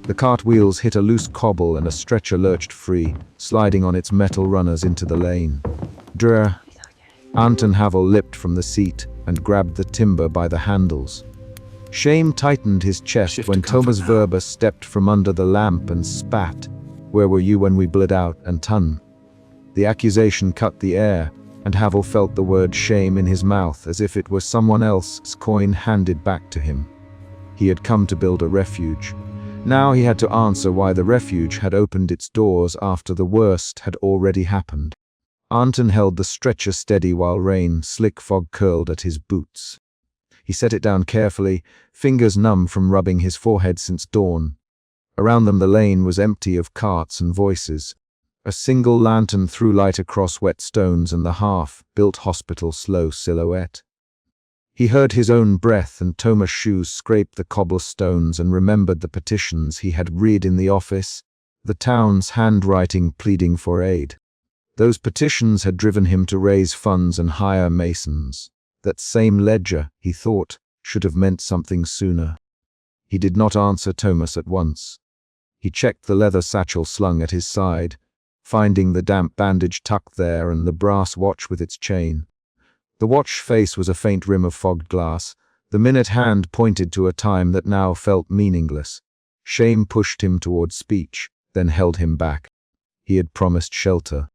The cart wheels hit a loose cobble and a stretcher lurched free, sliding on its metal runners into the lane. Drrr. Anton Havel leapt from the seat and grabbed the timber by the handles. Shame tightened his chest when Thomas Verber stepped from under the lamp and spat. "Where were you when we bled out, Anton?" The accusation cut the air, and Havel felt the word shame in his mouth as if it were someone else's coin handed back to him. He had come to build a refuge. Now he had to answer why the refuge had opened its doors after the worst had already happened. Anton held the stretcher steady while rain, slick fog curled at his boots. He set it down carefully, fingers numb from rubbing his forehead since dawn. Around them the lane was empty of carts and voices. A single lantern threw light across wet stones and the half-built hospital's slow silhouette. He heard his own breath and Thomas' shoes scrape the cobblestones and remembered the petitions he had read in the office, the town's handwriting pleading for aid. Those petitions had driven him to raise funds and hire masons. That same ledger, he thought, should have meant something sooner. He did not answer Thomas at once. He checked the leather satchel slung at his side, finding the damp bandage tucked there and the brass watch with its chain. The watch face was a faint rim of fogged glass. The minute hand pointed to a time that now felt meaningless. Shame pushed him toward speech, then held him back. He had promised shelter.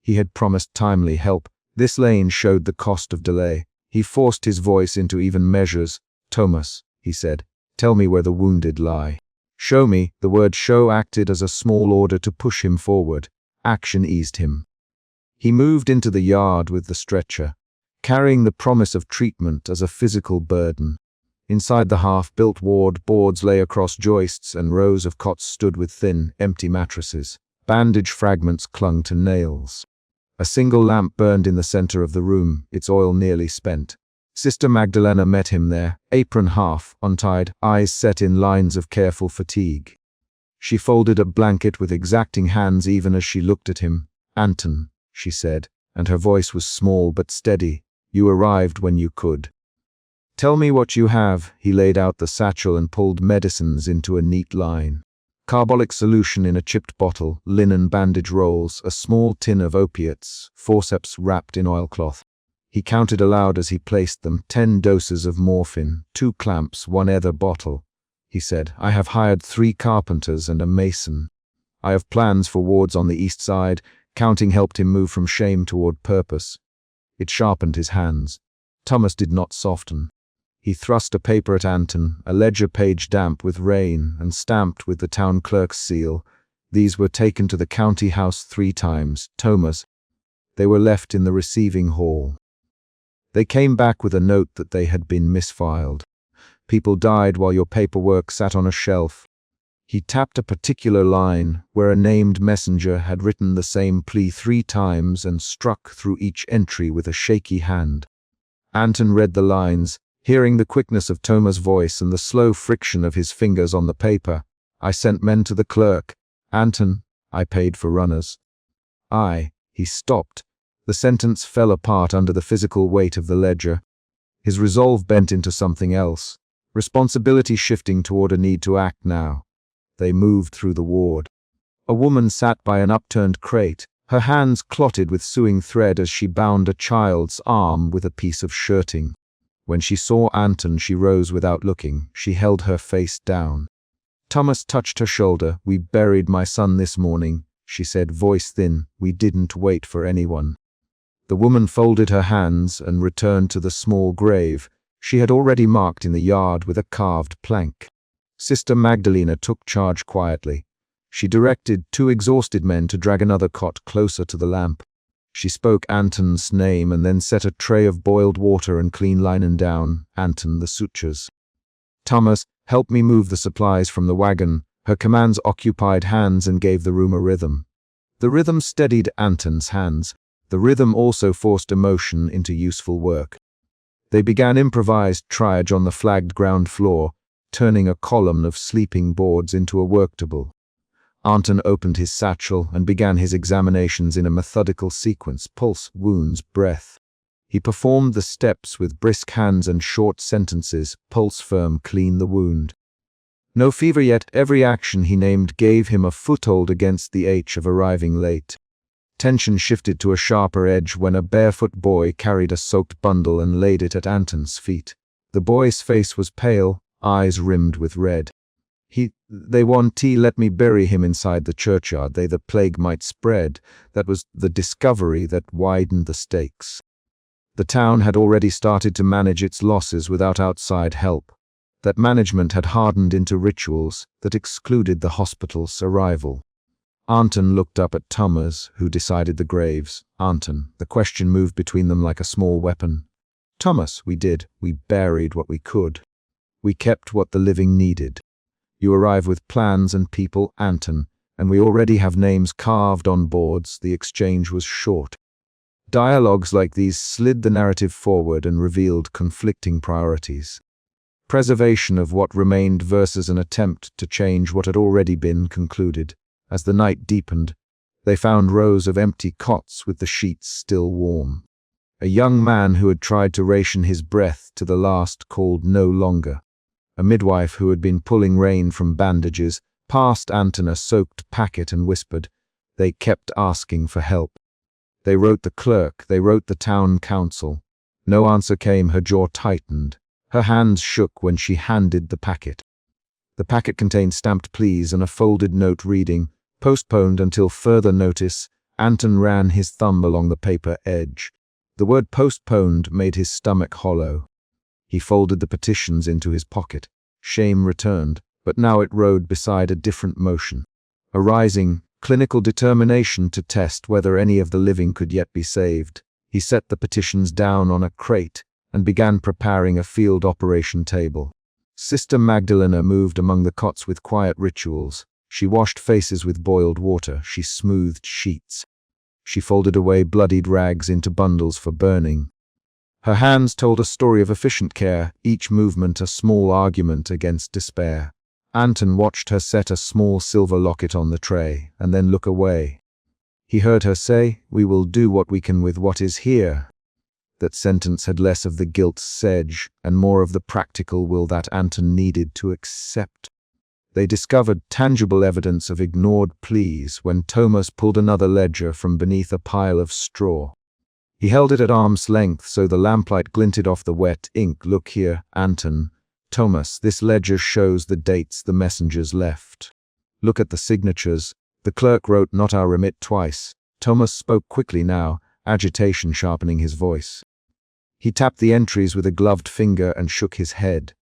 He had promised timely help. This lane showed the cost of delay. He forced his voice into even measures. "Thomas," he said, "tell me where the wounded lie." "Show me." The word show acted as a small order to push him forward. Action eased him. He moved into the yard with the stretcher, carrying the promise of treatment as a physical burden. Inside the half-built ward, boards lay across joists and rows of cots stood with thin, empty mattresses. Bandage fragments clung to nails. A single lamp burned in the center of the room, its oil nearly spent. Sister Magdalena met him there, apron half untied, eyes set in lines of careful fatigue. She folded a blanket with exacting hands even as she looked at him. "Anton," she said, and her voice was small but steady, "you arrived when you could. Tell me what you have." He laid out the satchel and pulled medicines into a neat line. Carbolic solution in a chipped bottle, linen bandage rolls, a small tin of opiates, forceps wrapped in oilcloth. He counted aloud as he placed them, 10 doses of morphine, 2 clamps, 1 ether bottle. He said, "I have hired 3 carpenters and a mason. I have plans for wards on the east side." Counting helped him move from shame toward purpose. It sharpened his hands. Thomas did not soften. He thrust a paper at Anton, a ledger page damp with rain and stamped with the town clerk's seal. These were taken to the county house 3 times. Thomas. They were left in the receiving hall. They came back with a note that they had been misfiled. "People died while your paperwork sat on a shelf." He tapped a particular line where a named messenger had written the same plea 3 times and struck through each entry with a shaky hand. Anton read the lines, hearing the quickness of Thomas' voice and the slow friction of his fingers on the paper. "I sent men to the clerk. Anton, I paid for runners." He stopped. The sentence fell apart under the physical weight of the ledger. His resolve bent into something else, responsibility shifting toward a need to act now. They moved through the ward. A woman sat by an upturned crate, her hands clotted with sewing thread as she bound a child's arm with a piece of shirting. When she saw Anton, she rose without looking. She held her face down. Thomas touched her shoulder. "We buried my son this morning," she said, voice thin. "We didn't wait for anyone." The woman folded her hands and returned to the small grave she had already marked in the yard with a carved plank. Sister Magdalena took charge quietly. She directed 2 exhausted men to drag another cot closer to the lamp. She spoke Anton's name and then set a tray of boiled water and clean linen down. "Anton, the sutures." "Thomas, help me move the supplies from the wagon." Her commands occupied hands and gave the room a rhythm. The rhythm steadied Anton's hands. The rhythm also forced emotion into useful work. They began improvised triage on the flagged ground floor, turning a column of sleeping boards into a worktable. Anton opened his satchel and began his examinations in a methodical sequence: pulse, wounds, breath. He performed the steps with brisk hands and short sentences: pulse firm, clean the wound. No fever yet, every action he named gave him a foothold against the ache of arriving late. Tension shifted to a sharper edge when a barefoot boy carried a soaked bundle and laid it at Anton's feet. The boy's face was pale, eyes rimmed with red. They want tea, let me bury him inside the churchyard, the plague might spread. That was the discovery that widened the stakes. The town had already started to manage its losses without outside help. That management had hardened into rituals that excluded the hospital's arrival. Anton looked up at Thomas, who decided the graves. Anton, the question moved between them like a small weapon. Thomas, we buried what we could. We kept what the living needed. You arrive with plans and people, Anton, and we already have names carved on boards. The exchange was short. Dialogues like these slid the narrative forward and revealed conflicting priorities. Preservation of what remained versus an attempt to change what had already been concluded. As the night deepened, they found rows of empty cots with the sheets still warm. A young man who had tried to ration his breath to the last called no longer. A midwife who had been pulling rain from bandages passed Anton a soaked packet and whispered. They kept asking for help. They wrote the clerk, they wrote the town council. No answer came. Her jaw tightened. Her hands shook when she handed the packet. The packet contained stamped pleas and a folded note reading, "Postponed until further notice." Anton ran his thumb along the paper edge. The word postponed made his stomach hollow. He folded the petitions into his pocket. Shame returned, but now it rode beside a different motion. A rising, clinical determination to test whether any of the living could yet be saved. He set the petitions down on a crate and began preparing a field operation table. Sister Magdalena moved among the cots with quiet rituals. She washed faces with boiled water. She smoothed sheets. She folded away bloodied rags into bundles for burning. Her hands told a story of efficient care, each movement a small argument against despair. Anton watched her set a small silver locket on the tray, and then look away. He heard her say, "We will do what we can with what is here." That sentence had less of the guilt sedge and more of the practical will that Anton needed to accept. They discovered tangible evidence of ignored pleas when Thomas pulled another ledger from beneath a pile of straw. He held it at arm's length so the lamplight glinted off the wet ink. "Look here, Anton. Thomas, this ledger shows the dates the messengers left. Look at the signatures. The clerk wrote 'not our remit' twice." Thomas spoke quickly now, agitation sharpening his voice. He tapped the entries with a gloved finger and shook his head.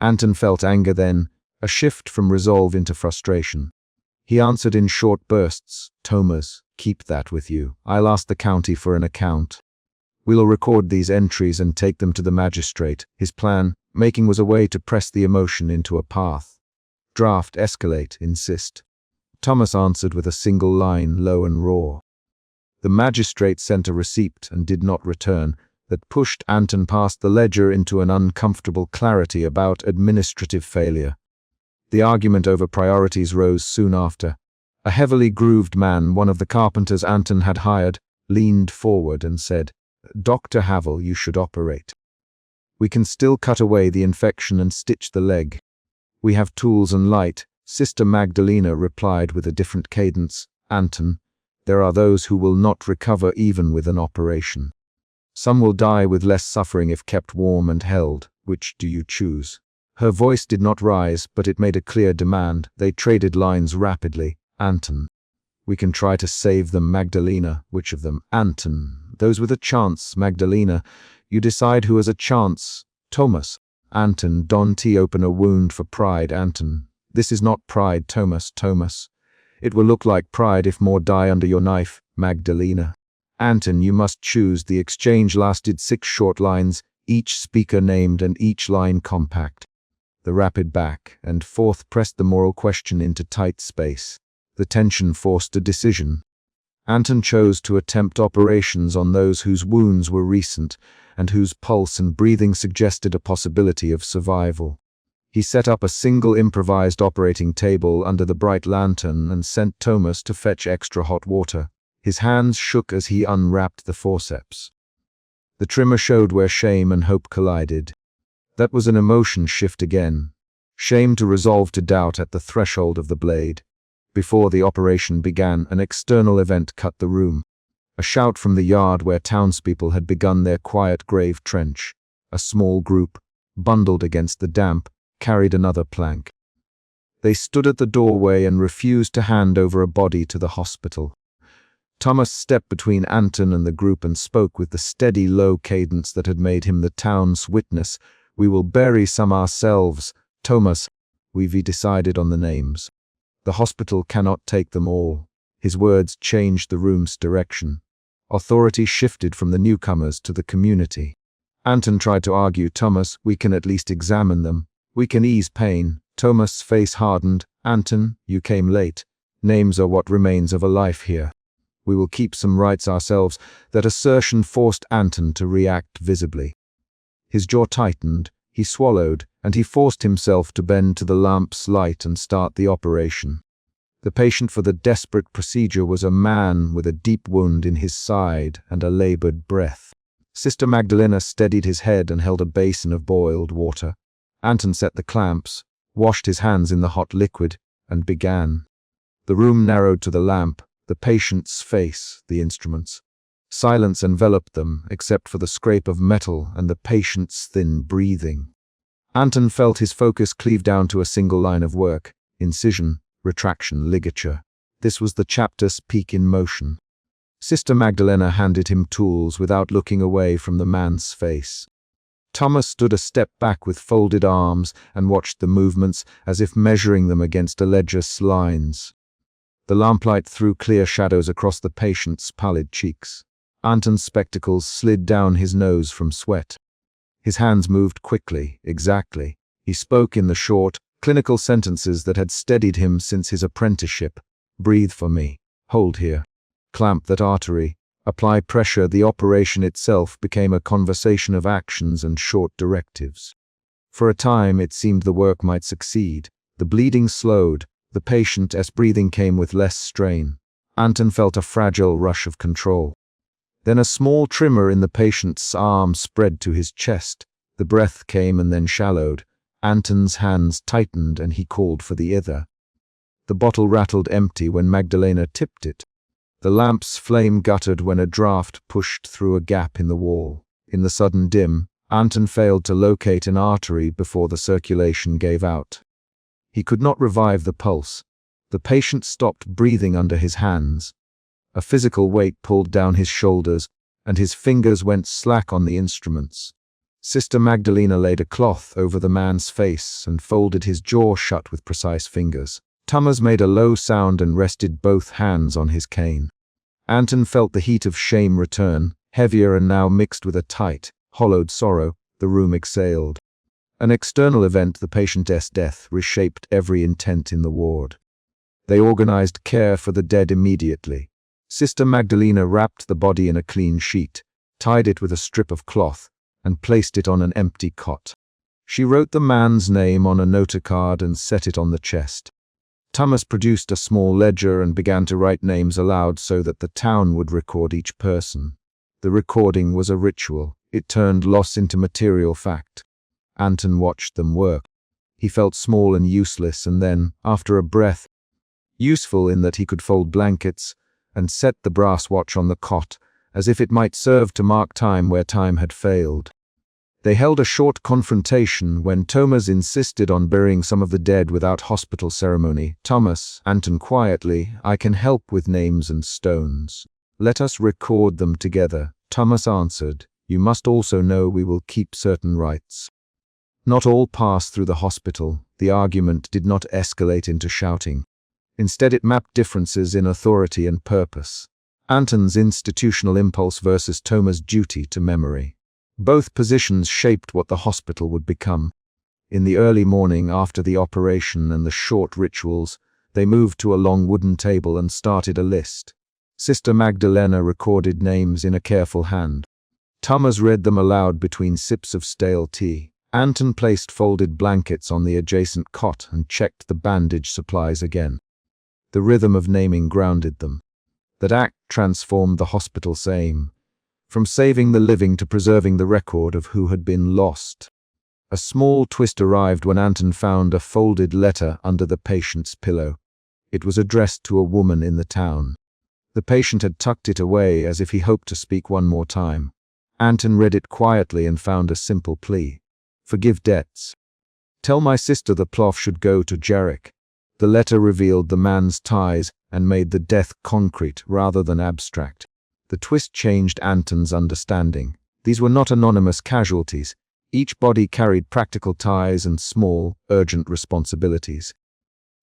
Anton felt anger then, a shift from resolve into frustration. He answered in short bursts, "Thomas, keep that with you. I'll ask the county for an account. We'll record these entries and take them to the magistrate." His plan, making, was a way to press the emotion into a path. "Draft, escalate, insist." Thomas answered with a single line, low and raw. The magistrate sent a receipt and did not return. That pushed Anton past the ledger into an uncomfortable clarity about administrative failure. The argument over priorities rose soon after. A heavily grooved man, one of the carpenters Anton had hired, leaned forward and said, "Dr. Havel, you should operate. We can still cut away the infection and stitch the leg. We have tools and light." Sister Magdalena replied with a different cadence, "Anton, there are those who will not recover even with an operation. Some will die with less suffering if kept warm and held. Which do you choose?" Her voice did not rise, but it made a clear demand. They traded lines rapidly. "Anton, we can try to save them." Magdalena, "Which of them?" "Anton, those with a chance." Magdalena, "You decide who has a chance." Thomas, "Anton, don't open a wound for pride." Anton, "This is not pride, Thomas. Thomas, it will look like pride if more die under your knife." Magdalena, "Anton, you must choose." The exchange lasted 6 short lines, each speaker named and each line compact. The rapid back and forth pressed the moral question into tight space. The tension forced a decision. Anton chose to attempt operations on those whose wounds were recent and whose pulse and breathing suggested a possibility of survival. He set up a single improvised operating table under the bright lantern and sent Thomas to fetch extra hot water. His hands shook as he unwrapped the forceps. The trimmer showed where shame and hope collided. That was an emotion shift again. shame to resolve to doubt at the threshold of the blade. Before the operation began, an external event cut the room. A shout from the yard where townspeople had begun their quiet grave trench. A small group, bundled against the damp, carried another plank. They stood at the doorway and refused to hand over a body to the hospital. Thomas stepped between Anton and the group and spoke with the steady, low cadence that had made him the town's witness. "We will bury some ourselves. Thomas, we've decided on the names. The hospital cannot take them all." His words changed the room's direction. Authority shifted from the newcomers to the community. Anton tried to argue, "Thomas, we can at least examine them. We can ease pain." Thomas' face hardened. "Anton, you came late. Names are what remains of a life here. We will keep some rights ourselves." That assertion forced Anton to react visibly. His jaw tightened, he swallowed, and he forced himself to bend to the lamp's light and start the operation. The patient for the desperate procedure was a man with a deep wound in his side and a labored breath. Sister Magdalena steadied his head and held a basin of boiled water. Anton set the clamps, washed his hands in the hot liquid, and began. The room narrowed to the lamp, the patient's face, the instruments. Silence enveloped them, except for the scrape of metal and the patient's thin breathing. Anton felt his focus cleave down to a single line of work: incision, retraction, ligature. This was the chapter's peak in motion. Sister Magdalena handed him tools without looking away from the man's face. Thomas stood a step back with folded arms and watched the movements as if measuring them against Allegius lines. The lamplight threw clear shadows across the patient's pallid cheeks. Anton's spectacles slid down his nose from sweat. His hands moved quickly, exactly. He spoke in the short, clinical sentences that had steadied him since his apprenticeship. "Breathe for me. Hold here. Clamp that artery. Apply pressure." The operation itself became a conversation of actions and short directives. For a time, it seemed the work might succeed. The bleeding slowed. The patient's breathing came with less strain. Anton felt a fragile rush of control. Then a small tremor in the patient's arm spread to his chest. The breath came and then shallowed. Anton's hands tightened and he called for the ether. The bottle rattled empty when Magdalena tipped it. The lamp's flame guttered when a draft pushed through a gap in the wall. In the sudden dim, Anton failed to locate an artery before the circulation gave out. He could not revive the pulse. The patient stopped breathing under his hands. A physical weight pulled down his shoulders, and his fingers went slack on the instruments. Sister Magdalena laid a cloth over the man's face and folded his jaw shut with precise fingers. Thomas made a low sound and rested both hands on his cane. Anton felt the heat of shame return, heavier and now mixed with a tight, hollowed sorrow. The room exhaled. An external event, the patient's death, reshaped every intent in the ward. They organized care for the dead immediately. Sister Magdalena wrapped the body in a clean sheet, tied it with a strip of cloth, and placed it on an empty cot. She wrote the man's name on a notacard and set it on the chest. Thomas produced a small ledger and began to write names aloud so that the town would record each person. The recording was a ritual. It turned loss into material fact. Anton watched them work. He felt small and useless, and then, after a breath, useful in that he could fold blankets and set the brass watch on the cot, as if it might serve to mark time where time had failed. They held a short confrontation when Thomas insisted on burying some of the dead without hospital ceremony. "Thomas," Anton quietly, "I can help with names and stones. Let us record them together." Thomas answered, "You must also know we will keep certain rights." Not all passed through the hospital. The argument did not escalate into shouting. Instead, it mapped differences in authority and purpose. Anton's institutional impulse versus Thomas' duty to memory. Both positions shaped what the hospital would become. In the early morning after the operation and the short rituals, they moved to a long wooden table and started a list. Sister Magdalena recorded names in a careful hand. Thomas read them aloud between sips of stale tea. Anton placed folded blankets on the adjacent cot and checked the bandage supplies again. The rhythm of naming grounded them. That act transformed the hospital's aim, from saving the living to preserving the record of who had been lost. A small twist arrived when Anton found a folded letter under the patient's pillow. It was addressed to a woman in the town. The patient had tucked it away as if he hoped to speak one more time. Anton read it quietly and found a simple plea. Forgive debts. Tell my sister the plough should go to Jarek. The letter revealed the man's ties and made the death concrete rather than abstract. The twist changed Anton's understanding. These were not anonymous casualties. Each body carried practical ties and small, urgent responsibilities.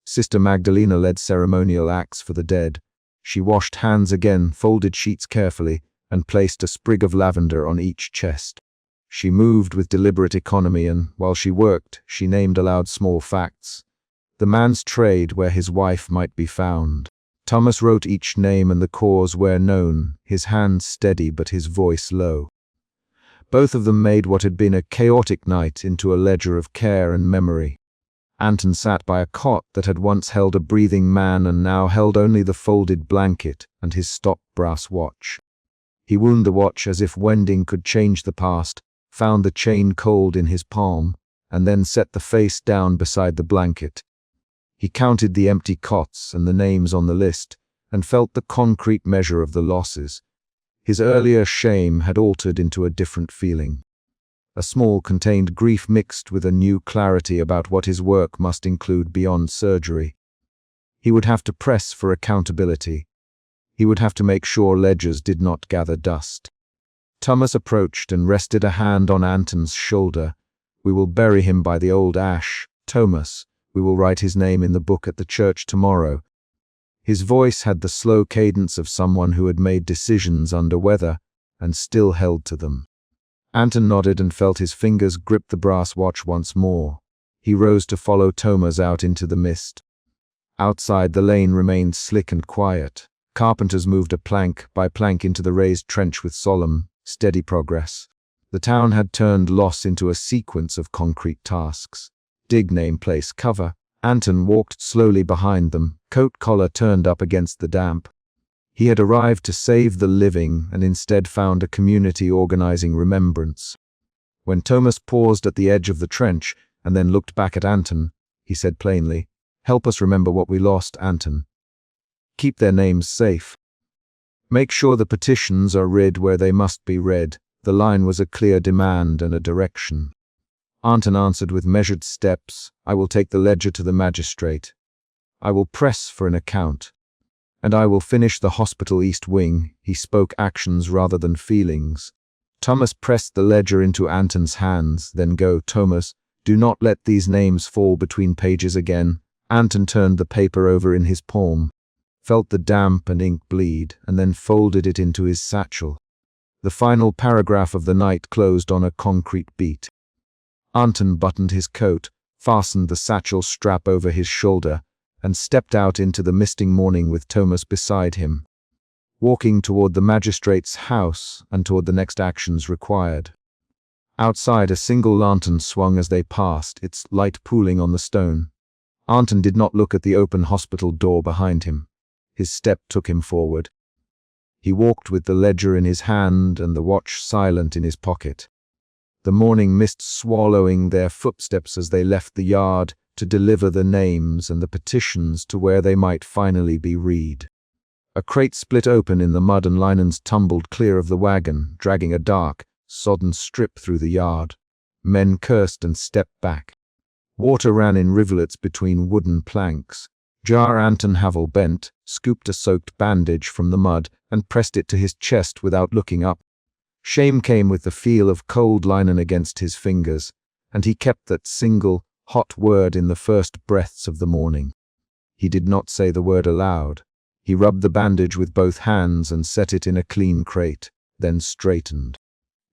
Sister Magdalena led ceremonial acts for the dead. She washed hands again, folded sheets carefully, and placed a sprig of lavender on each chest. She moved with deliberate economy, and while she worked, she named aloud small facts. The man's trade, where his wife might be found. Thomas wrote each name and the cause where known, his hand steady but his voice low. Both of them made what had been a chaotic night into a ledger of care and memory. Anton sat by a cot that had once held a breathing man and now held only the folded blanket and his stopped brass watch. He wound the watch as if wending could change the past, found the chain cold in his palm, and then set the face down beside the blanket. He counted the empty cots and the names on the list, and felt the concrete measure of the losses. His earlier shame had altered into a different feeling. A small contained grief mixed with a new clarity about what his work must include beyond surgery. He would have to press for accountability. He would have to make sure ledgers did not gather dust. Thomas approached and rested a hand on Anton's shoulder. We will bury him by the old ash, Thomas. We will write his name in the book at the church tomorrow. His voice had the slow cadence of someone who had made decisions under weather and still held to them. Anton nodded and felt his fingers grip the brass watch once more. He rose to follow Thomas out into the mist. Outside, the lane remained slick and quiet. Carpenters moved a plank by plank into the raised trench with solemn, steady progress. The town had turned loss into a sequence of concrete tasks. Dig, name, place, cover. Anton walked slowly behind them, coat collar turned up against the damp. He had arrived to save the living and instead found a community organizing remembrance. When Thomas paused at the edge of the trench and then looked back at Anton, he said plainly, "Help us remember what we lost, Anton. Keep their names safe. Make sure the petitions are read where they must be read." The line was a clear demand and a direction. Anton answered with measured steps. "I will take the ledger to the magistrate. I will press for an account. And I will finish the hospital east wing." He spoke actions rather than feelings. Thomas pressed the ledger into Anton's hands. "Then go, Thomas. Do not let these names fall between pages again." Anton turned the paper over in his palm, felt the damp and ink bleed, and then folded it into his satchel. The final paragraph of the night closed on a concrete beat. Anton buttoned his coat, fastened the satchel strap over his shoulder, and stepped out into the misting morning with Thomas beside him, walking toward the magistrate's house and toward the next actions required. Outside, a single lantern swung as they passed, its light pooling on the stone. Anton did not look at the open hospital door behind him. His step took him forward. He walked with the ledger in his hand and the watch silent in his pocket. The morning mist swallowing their footsteps as they left the yard to deliver the names and the petitions to where they might finally be read. A crate split open in the mud and linens tumbled clear of the wagon, dragging a dark, sodden strip through the yard. Men cursed and stepped back. Water ran in rivulets between wooden planks. Jar Anton Havel bent, scooped a soaked bandage from the mud, and pressed it to his chest without looking up. Shame came with the feel of cold linen against his fingers, and he kept that single, hot word in the first breaths of the morning. He did not say the word aloud. He rubbed the bandage with both hands and set it in a clean crate, then straightened.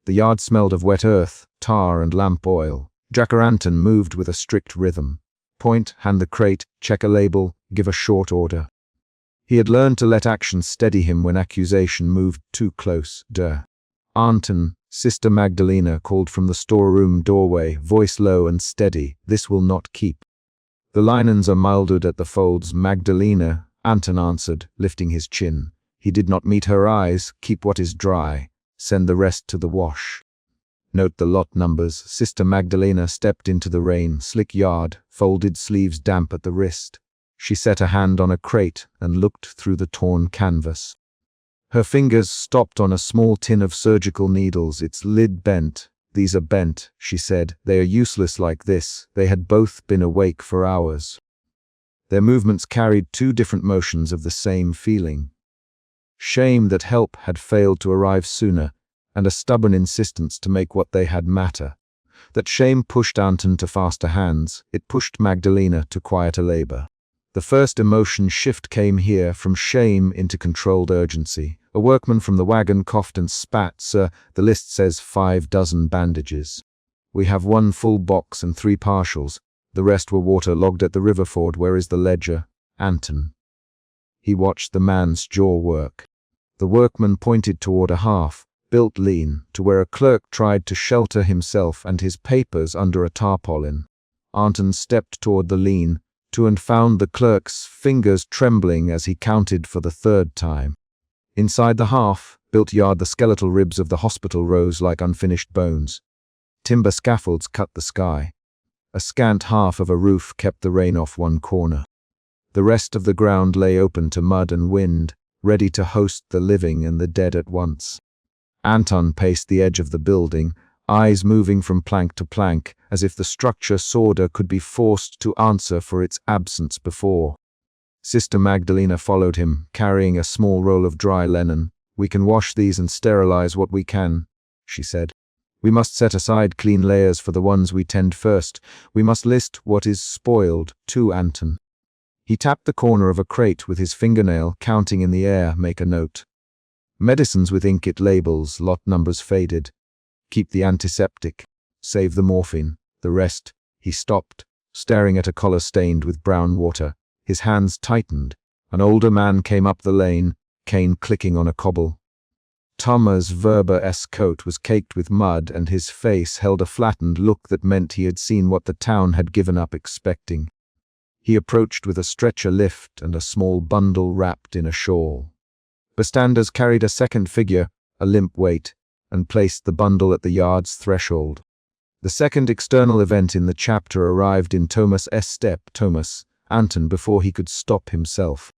The yard smelled of wet earth, tar and lamp oil. Jacker Anton moved with a strict rhythm. Point, hand the crate, check a label, give a short order. He had learned to let action steady him when accusation moved too close. Anton, Sister Magdalena called from the storeroom doorway, voice low and steady. "This will not keep." "The linens are molded at the folds, Magdalena," Anton answered, lifting his chin. He did not meet her eyes. "Keep what is dry. Send the rest to the wash." Note the lot numbers. Sister Magdalena stepped into the rain, slick yard, folded sleeves damp at the wrist. She set a hand on a crate and looked through the torn canvas. Her fingers stopped on a small tin of surgical needles, its lid bent. "These are bent," she said. "They are useless like this." They had both been awake for hours. Their movements carried two different motions of the same feeling. Shame that help had failed to arrive sooner, and a stubborn insistence to make what they had matter. That shame pushed Anton to faster hands. It pushed Magdalena to quieter labor. The first emotion shift came here, from shame into controlled urgency. A workman from the wagon coughed and spat. "Sir, the list says 5 dozen bandages. We have 1 full box and 3 partials. The rest were water-logged at the river ford. Where is the ledger?" "Anton." He watched the man's jaw work. The workman pointed toward a half-built lean, to where a clerk tried to shelter himself and his papers under a tarpaulin. Anton stepped toward the lean, and found the clerk's fingers trembling as he counted for the 3rd time. Inside the half-built yard, the skeletal ribs of the hospital rose like unfinished bones. Timber scaffolds cut the sky. A scant half of a roof kept the rain off one corner. The rest of the ground lay open to mud and wind, ready to host the living and the dead at once. Anton paced the edge of the building, eyes moving from plank to plank, as if the structure sorter could be forced to answer for its absence before. Sister Magdalena followed him, carrying a small roll of dry linen. "We can wash these and sterilize what we can," she said. "We must set aside clean layers for the ones we tend first. We must list what is spoiled, too, Anton." He tapped the corner of a crate with his fingernail, counting in the air. "Make a note. Medicines with inkjet labels, lot numbers faded. Keep the antiseptic. Save the morphine. The rest." He stopped, staring at a collar stained with brown water. His hands tightened. An older man came up the lane, cane clicking on a cobble. Thomas Verber's coat was caked with mud, and his face held a flattened look that meant he had seen what the town had given up expecting. He approached with a stretcher lift and a small bundle wrapped in a shawl. Bystanders carried a second figure, a limp weight, and placed the bundle at the yard's threshold. The second external event in the chapter arrived in Thomas's step. "Thomas," Anton, before he could stop himself.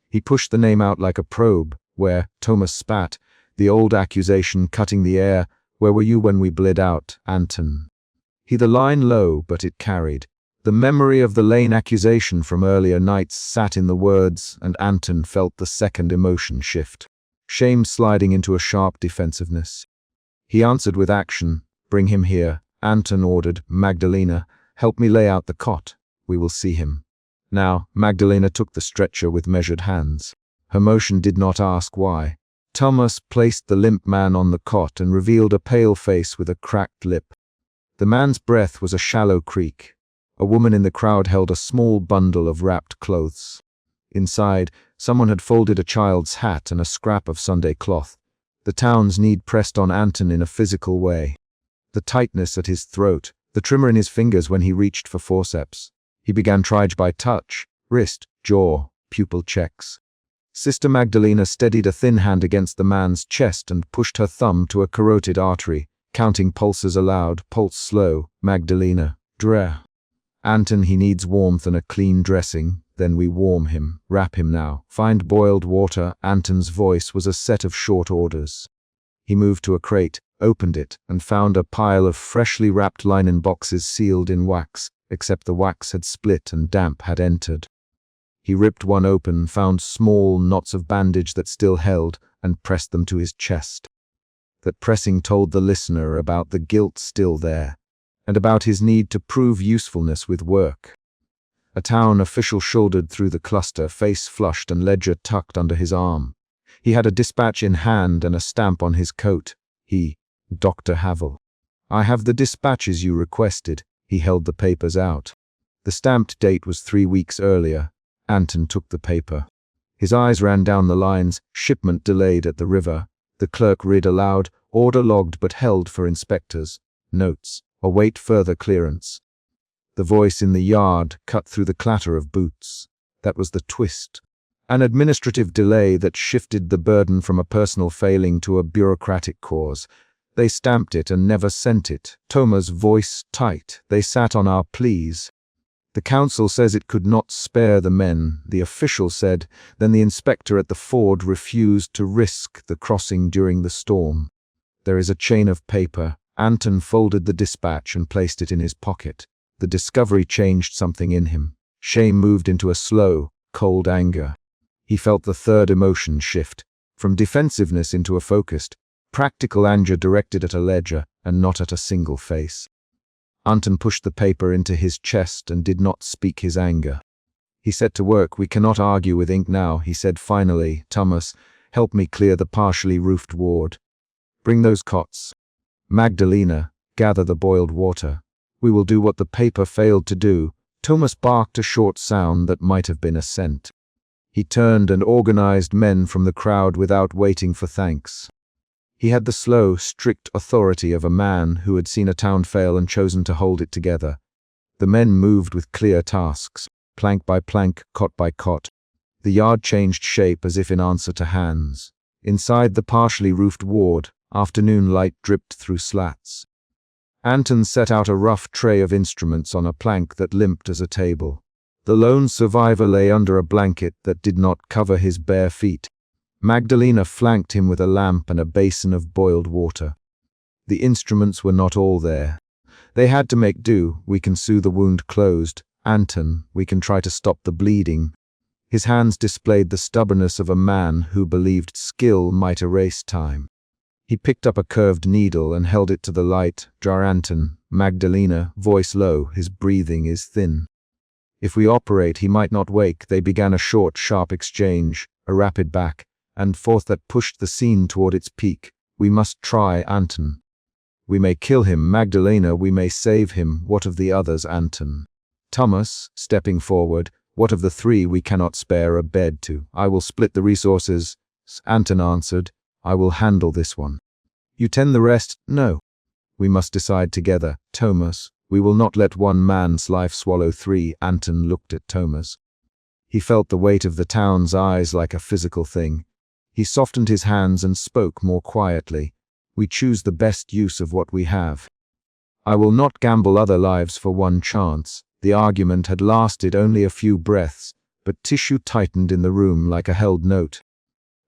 He pushed the name out like a probe. "Where?" Thomas spat, the old accusation cutting the air. "Where were you when we bled out, Anton?" He the line low, but it carried. The memory of the lane accusation from earlier nights sat in the words, and Anton felt the second emotion shift. Shame sliding into a sharp defensiveness. He answered with action. "Bring him here," Anton ordered. "Magdalena, help me lay out the cot. We will see him." Now, Magdalena took the stretcher with measured hands. Her motion did not ask why. Thomas placed the limp man on the cot and revealed a pale face with a cracked lip. The man's breath was a shallow creak. A woman in the crowd held a small bundle of wrapped clothes. Inside, someone had folded a child's hat and a scrap of Sunday cloth. The town's need pressed on Anton in a physical way. The tightness at his throat, the tremor in his fingers when he reached for forceps. He began triage by touch, wrist, jaw, pupil checks. Sister Magdalena steadied a thin hand against the man's chest and pushed her thumb to a carotid artery, counting pulses aloud. "Pulse slow, Magdalena. Dre. Anton, he needs warmth and a clean dressing. Then we warm him. Wrap him now. Find boiled water." Anton's voice was a set of short orders. He moved to a crate, opened it, and found a pile of freshly wrapped linen boxes sealed in wax, except the wax had split and damp had entered. He ripped one open, found small knots of bandage that still held, and pressed them to his chest. That pressing told the listener about the guilt still there, and about his need to prove usefulness with work. A town official shouldered through the cluster, face flushed and ledger tucked under his arm. He had a dispatch in hand and a stamp on his coat. Dr. Havel. "I have the dispatches you requested." He held the papers out. The stamped date was 3 weeks earlier. Anton took the paper. His eyes ran down the lines. "Shipment delayed at the river." The clerk read aloud. "Order logged but held for inspectors. Notes. Await further clearance." The voice in the yard cut through the clatter of boots. That was the twist. An administrative delay that shifted the burden from a personal failing to a bureaucratic cause. They stamped it and never sent it. Thomas' voice tight. They sat on our pleas. The council says it could not spare the men, the official said. Then the inspector at the ford refused to risk the crossing during the storm. There is a chain of paper. Anton folded the dispatch and placed it in his pocket. The discovery changed something in him. Shame moved into a slow, cold anger. He felt the third emotion shift, from defensiveness into a focused, practical anger directed at a ledger and not at a single face. Anton pushed the paper into his chest and did not speak his anger. He set to work. "We cannot argue with ink now," he said finally. "Thomas, help me clear the partially roofed ward. Bring those cots. Magdalena, gather the boiled water. We will do what the paper failed to do." Thomas barked a short sound that might have been assent. He turned and organized men from the crowd without waiting for thanks. He had the slow, strict authority of a man who had seen a town fail and chosen to hold it together. The men moved with clear tasks, plank by plank, cot by cot. The yard changed shape as if in answer to hands. Inside the partially roofed ward, afternoon light dripped through slats. Anton set out a rough tray of instruments on a plank that limped as a table. The lone survivor lay under a blanket that did not cover his bare feet. Magdalena flanked him with a lamp and a basin of boiled water. The instruments were not all there. They had to make do. "We can sew the wound closed. Anton, we can try to stop the bleeding." His hands displayed the stubbornness of a man who believed skill might erase time. He picked up a curved needle and held it to the light. "Jar Anton." Magdalena, voice low, his breathing is thin. "If we operate, he might not wake." They began a short, sharp exchange, a rapid back and forth that pushed the scene toward its peak. "We must try, Anton. We may kill him, Magdalena, we may save him. What of the others, Anton?" Thomas, stepping forward, "What of the three we cannot spare a bed to?" "I will split the resources," Anton answered. "I will handle this one. You tend the rest." "No. We must decide together. Thomas, we will not let one man's life swallow three." Anton looked at Thomas. He felt the weight of the town's eyes like a physical thing. He softened his hands and spoke more quietly. "We choose the best use of what we have. I will not gamble other lives for one chance." The argument had lasted only a few breaths, but tissue tightened in the room like a held note.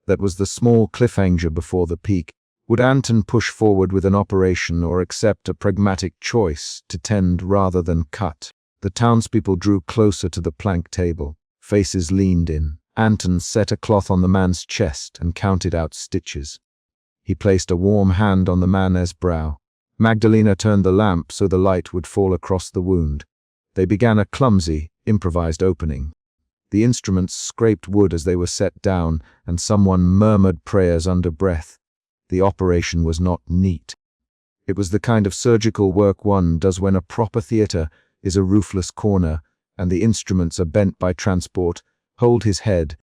That was the small cliffhanger before the peak. Would Anton push forward with an operation or accept a pragmatic choice to tend rather than cut? The townspeople drew closer to the plank table. Faces leaned in. Anton set a cloth on the man's chest and counted out stitches. He placed a warm hand on the man's brow. Magdalena turned the lamp so the light would fall across the wound. They began a clumsy, improvised opening. The instruments scraped wood as they were set down, and someone murmured prayers under breath. The operation was not neat. It was the kind of surgical work one does when a proper theater is a roofless corner, and the instruments are bent by transport. "Hold his head."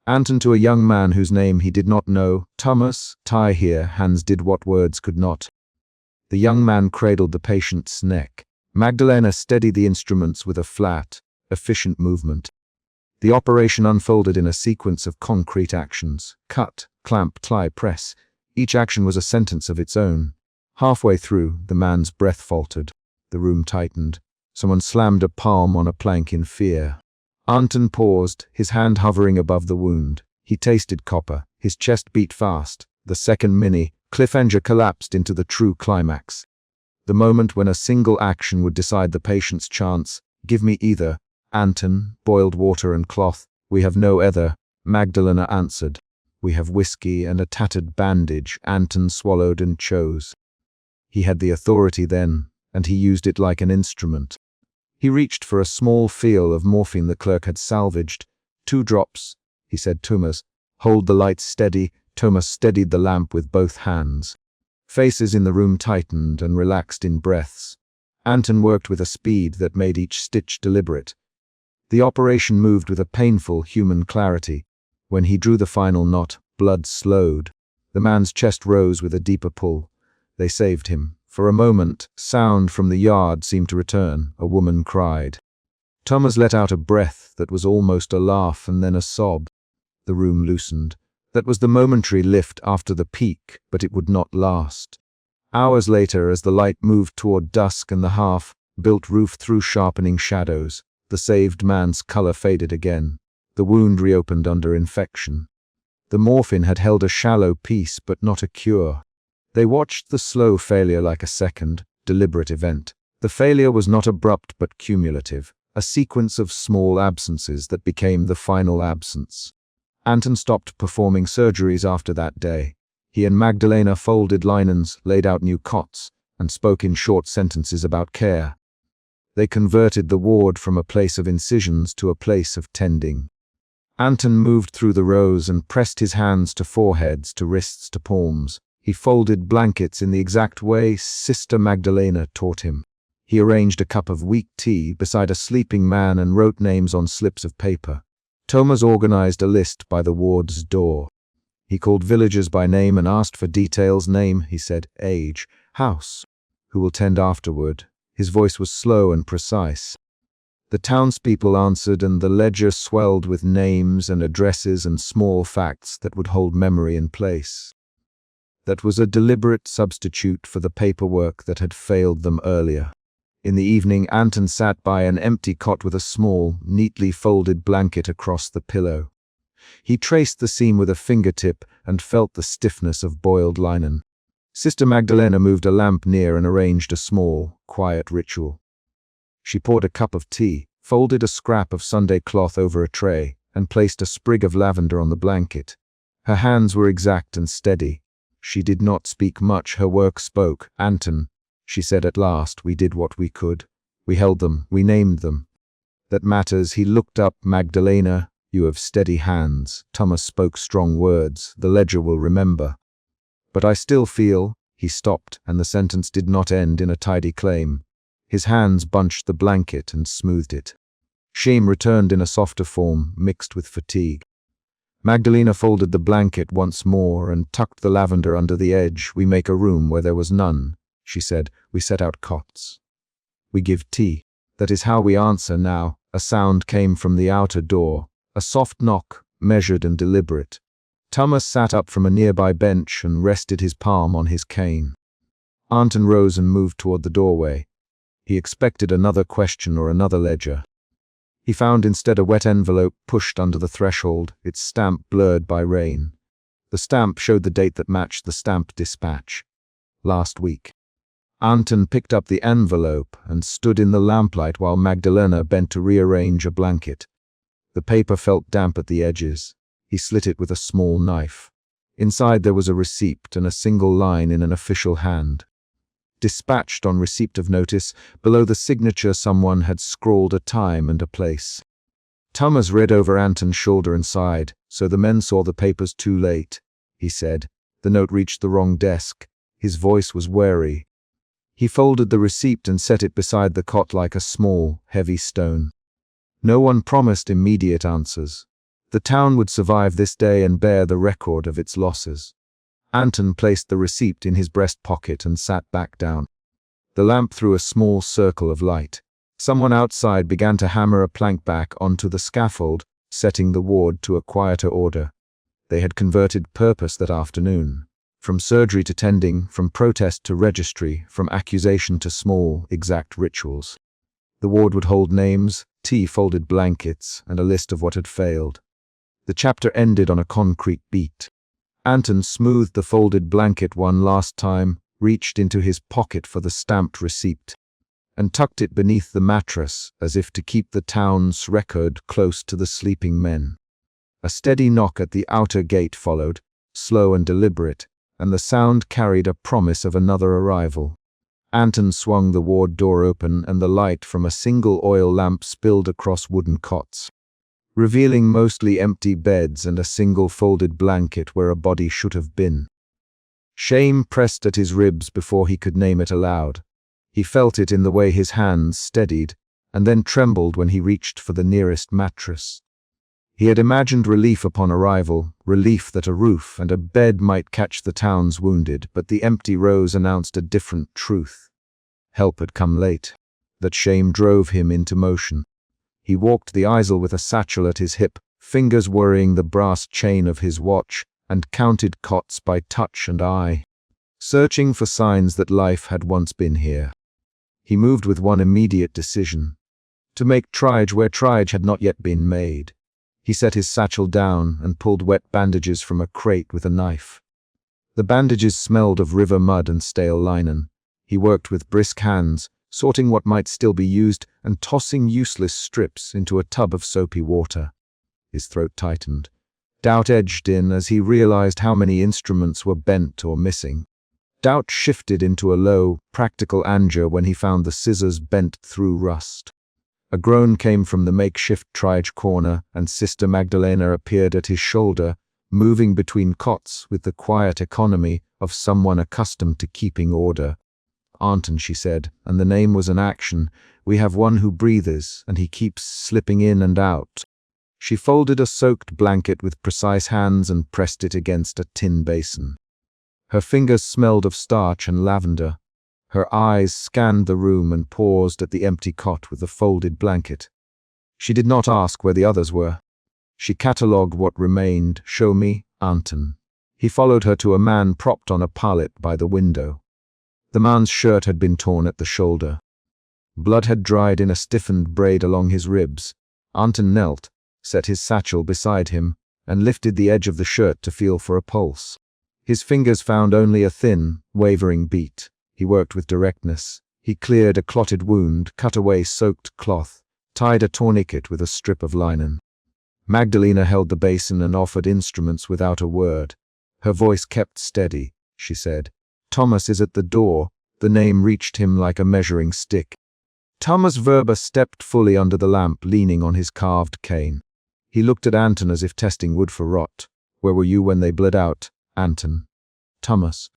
Anton, to a young man whose name he did not know. "Thomas, tie here." Hands did what words could not. The young man cradled the patient's neck. Magdalena steadied the instruments with a flat, efficient movement. The operation unfolded in a sequence of concrete actions. Cut, clamp, tie, press. Each action was a sentence of its own. Halfway through, the man's breath faltered. The room tightened. Someone slammed a palm on a plank in fear. Anton paused, his hand hovering above the wound. He tasted copper. His chest beat fast. The second cliffhanger collapsed into the true climax. The moment when a single action would decide the patient's chance. "Give me either." "Anton, boiled water and cloth." "We have no other," Magdalena answered. "We have whiskey and a tattered bandage." Anton swallowed and chose. He had the authority then, and he used it like an instrument. He reached for a small phial of morphine the clerk had salvaged. "2 drops," he said. "Thomas, hold the light steady." Thomas steadied the lamp with both hands. Faces in the room tightened and relaxed in breaths. Anton worked with a speed that made each stitch deliberate. The operation moved with a painful human clarity. When he drew the final knot, blood slowed. The man's chest rose with a deeper pull. They saved him. For a moment, sound from the yard seemed to return. A woman cried. Thomas let out a breath that was almost a laugh and then a sob. The room loosened. That was the momentary lift after the peak, but it would not last. Hours later, as the light moved toward dusk and the half-built roof threw sharpening shadows, the saved man's color faded again. The wound reopened under infection. The morphine had held a shallow peace, but not a cure. They watched the slow failure like a second, deliberate event. The failure was not abrupt but cumulative, a sequence of small absences that became the final absence. Anton stopped performing surgeries after that day. He and Magdalena folded linens, laid out new cots, and spoke in short sentences about care. They converted the ward from a place of incisions to a place of tending. Anton moved through the rows and pressed his hands to foreheads, to wrists, to palms. He folded blankets in the exact way Sister Magdalena taught him. He arranged a cup of weak tea beside a sleeping man and wrote names on slips of paper. Thomas organized a list by the ward's door. He called villagers by name and asked for details: name, he said, age, house, who will tend afterward. His voice was slow and precise. The townspeople answered, and the ledger swelled with names and addresses and small facts that would hold memory in place. That was a deliberate substitute for the paperwork that had failed them earlier. In the evening, Anton sat by an empty cot with a small, neatly folded blanket across the pillow. He traced the seam with a fingertip and felt the stiffness of boiled linen. Sister Magdalena moved a lamp near and arranged a small, quiet ritual. She poured a cup of tea, folded a scrap of Sunday cloth over a tray, and placed a sprig of lavender on the blanket. Her hands were exact and steady. She did not speak much, her work spoke. Anton, she said at last, we did what we could. We held them, we named them. That matters. He looked up. Magdalena, you have steady hands. Thomas spoke strong words. The ledger will remember. But I still feel. He stopped, and the sentence did not end in a tidy claim. His hands bunched the blanket and smoothed it. Shame returned in a softer form, mixed with fatigue. Magdalena folded the blanket once more and tucked the lavender under the edge. We make a room where there was none, she said. We set out cots. We give tea. That is how we answer now. A sound came from the outer door, a soft knock, measured and deliberate. Thomas sat up from a nearby bench and rested his palm on his cane. Anton rose and moved toward the doorway. He expected another question or another ledger. He found instead a wet envelope pushed under the threshold, its stamp blurred by rain. The stamp showed the date that matched the stamped dispatch. Last week. Anton picked up the envelope and stood in the lamplight while Magdalena bent to rearrange a blanket. The paper felt damp at the edges. He slit it with a small knife. Inside there was a receipt and a single line in an official hand. Dispatched on receipt of notice, below the signature someone had scrawled a time and a place. Thomas read over Anton's shoulder and sighed. So the men saw the papers too late, he said. The note reached the wrong desk. His voice was wary. He folded the receipt and set it beside the cot like a small, heavy stone. No one promised immediate answers. The town would survive this day and bear the record of its losses. Anton placed the receipt in his breast pocket and sat back down. The lamp threw a small circle of light. Someone outside began to hammer a plank back onto the scaffold, setting the ward to a quieter order. They had converted purpose that afternoon. From surgery to tending, from protest to registry, from accusation to small, exact rituals. The ward would hold names, tea-folded blankets, and a list of what had failed. The chapter ended on a concrete beat. Anton smoothed the folded blanket one last time, reached into his pocket for the stamped receipt, and tucked it beneath the mattress as if to keep the town's record close to the sleeping men. A steady knock at the outer gate followed, slow and deliberate, and the sound carried a promise of another arrival. Anton swung the ward door open and the light from a single oil lamp spilled across wooden cots, revealing mostly empty beds and a single folded blanket where a body should have been. Shame pressed at his ribs before he could name it aloud. He felt it in the way his hands steadied, and then trembled when he reached for the nearest mattress. He had imagined relief upon arrival, relief that a roof and a bed might catch the town's wounded, but the empty rows announced a different truth. Help had come late. That shame drove him into motion. He walked the aisle with a satchel at his hip, fingers worrying the brass chain of his watch, and counted cots by touch and eye. searching for signs that life had once been here. He moved with one immediate decision: to make triage where triage had not yet been made. He set his satchel down and pulled wet bandages from a crate with a knife. The bandages smelled of river mud and stale linen. He worked with brisk hands, sorting what might still be used and tossing useless strips into a tub of soapy water. His throat tightened. Doubt edged in as he realized how many instruments were bent or missing. Doubt shifted into a low, practical anger when he found the scissors bent through rust. A groan came from the makeshift triage corner, and Sister Magdalena appeared at his shoulder, moving between cots with the quiet economy of someone accustomed to keeping order. "Anton," she said, and the name was an action. "We have one who breathes, and he keeps slipping in and out." She folded a soaked blanket with precise hands and pressed it against a tin basin. Her fingers smelled of starch and lavender. Her eyes scanned the room and paused at the empty cot with the folded blanket. She did not ask where the others were. She catalogued what remained. "Show me, Anton." He followed her to a man propped on a pallet by the window. The man's shirt had been torn at the shoulder. Blood had dried in a stiffened braid along his ribs. Anton knelt, set his satchel beside him, and lifted the edge of the shirt to feel for a pulse. His fingers found only a thin, wavering beat. He worked with directness. He cleared a clotted wound, cut away soaked cloth, tied a tourniquet with a strip of linen. Magdalena held the basin and offered instruments without a word. Her voice kept steady. She said, "Thomas is at the door." The name reached him like a measuring stick. Thomas Verber stepped fully under the lamp, leaning on his carved cane. He looked at Anton as if testing wood for rot. "Where were you when they bled out, Anton?" "Thomas."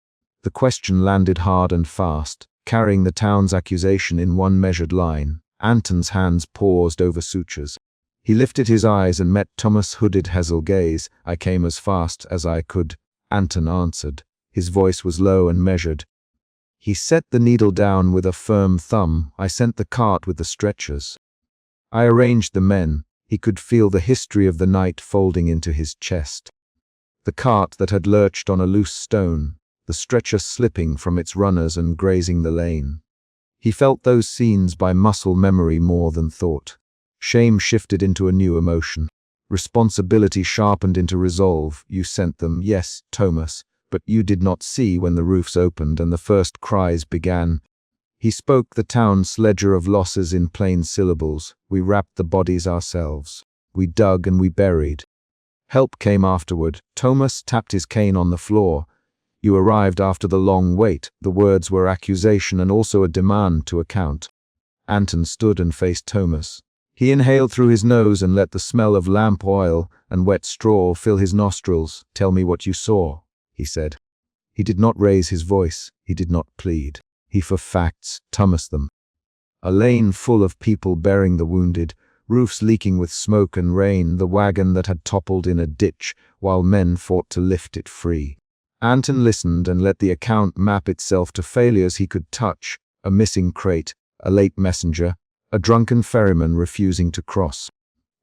The question landed hard and fast, carrying the town's accusation in one measured line. Anton's hands paused over sutures. He lifted his eyes and met Thomas' hooded hazel gaze. "I came as fast as I could," Anton answered. His voice was low and measured. He set the needle down with a firm thumb. "I sent the cart with the stretchers. I arranged the men." He could feel the history of the night folding into his chest. The cart that had lurched on a loose stone, the stretcher slipping from its runners and grazing the lane. He felt those scenes by muscle memory more than thought. Shame shifted into a new emotion. Responsibility sharpened into resolve. "You sent them, yes, Thomas, but you did not see when the roofs opened and the first cries began." He spoke the town's ledger of losses in plain syllables. "We wrapped the bodies ourselves. We dug and we buried. Help came afterward." Thomas tapped his cane on the floor. "You arrived after the long wait." The words were accusation and also a demand to account. Anton stood and faced Thomas. He inhaled through his nose and let the smell of lamp oil and wet straw fill his nostrils. "Tell me what you saw," he said. He did not raise his voice. He did not plead. He for facts, Thomas them. A lane full of people bearing the wounded, roofs leaking with smoke and rain, the wagon that had toppled in a ditch while men fought to lift it free. Anton listened and let the account map itself to failures he could touch: a missing crate, a late messenger, a drunken ferryman refusing to cross.